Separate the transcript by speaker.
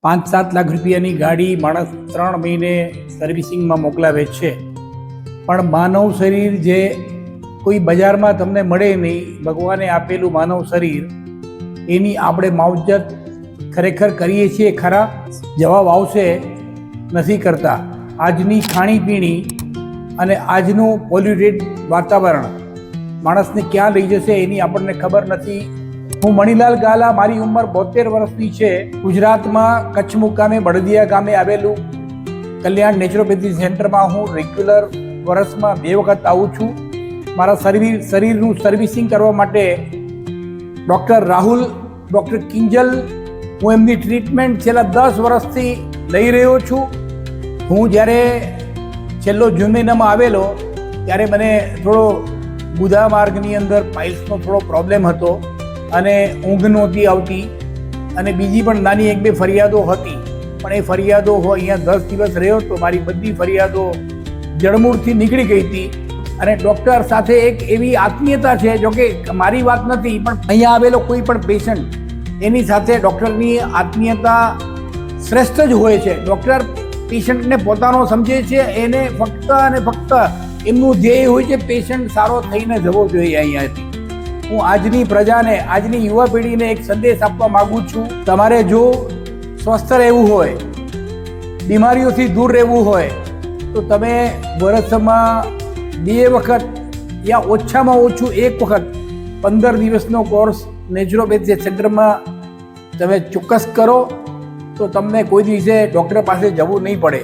Speaker 1: 5-7 લાખ રૂપિયાની ગાડી માણસ 3 મહિને સર્વિસિંગમાં મોકલાવે છે, પણ માનવ શરીર જે કોઈ બજારમાં તમને મળે નહીં, ભગવાને આપેલું માનવ શરીર, એની આપણે માવજત ખરેખર કરીએ છીએ ખરા? જવાબ આવશે નથી કરતા. આજની ખાણીપીણી અને આજનું પોલ્યુટેડ વાતાવરણ માણસને ક્યાં લઈ જશે એની આપણને ખબર નથી. હું મણીલાલ ગાલા, મારી ઉંમર 72 વર્ષની છે. ગુજરાતમાં કચ્છ મુકામે બળદિયા ગામે આવેલું કલ્યાણ નેચરોપેથી સેન્ટરમાં હું રેગ્યુલર વર્ષમાં 2 વખત આવું છું. મારા શરીરનું સર્વિસિંગ કરવા માટે ડૉક્ટર રાહુલ, ડૉક્ટર કિંજલ, હું એમની ટ્રીટમેન્ટ છેલ્લા 10 વર્ષથી લઈ રહ્યો છું. હું જ્યારે છેલ્લો જૂન મહિનામાં આવેલો ત્યારે મને થોડો ગુદા માર્ગની અંદર પાઇલ્સનો થોડો પ્રોબ્લેમ હતો અને ઊંઘ નહોતી આવતી અને બીજી પણ નાની 1-2 ફરિયાદો હતી. પણ એ ફરિયાદો હું અહીંયા 10 દિવસ રહ્યો તો મારી બધી ફરિયાદો જડમૂળથી નીકળી ગઈ હતી. અને ડૉક્ટર સાથે એક એવી આત્મીયતા છે, જોકે મારી વાત નથી, પણ અહીંયા આવેલો કોઈ પણ પેશન્ટ એની સાથે ડૉક્ટરની આત્મીયતા શ્રેષ્ઠ જ હોય છે. ડૉક્ટર પેશન્ટને પોતાનો સમજે છે, એને ફક્ત અને ફક્ત એમનું ધ્યેય હોય છે પેશન્ટ સારો થઈને જવો જોઈએ અહીંયાથી. હું આજની પ્રજાને, આજની યુવા પેઢીને એક સંદેશ આપવા માગું છું. તમારે જો સ્વસ્થ રહેવું હોય, બીમારીઓથી દૂર રહેવું હોય, તો તમે વર્ષમાં 2 વખત યા ઓછામાં ઓછું 1 વખત 15 દિવસનો કોર્સ નેચરોપેથી સેન્ટરમાં તમે ચોક્કસ કરો, તો તમને કોઈ દિવસે ડૉક્ટર પાસે જવું નહીં પડે.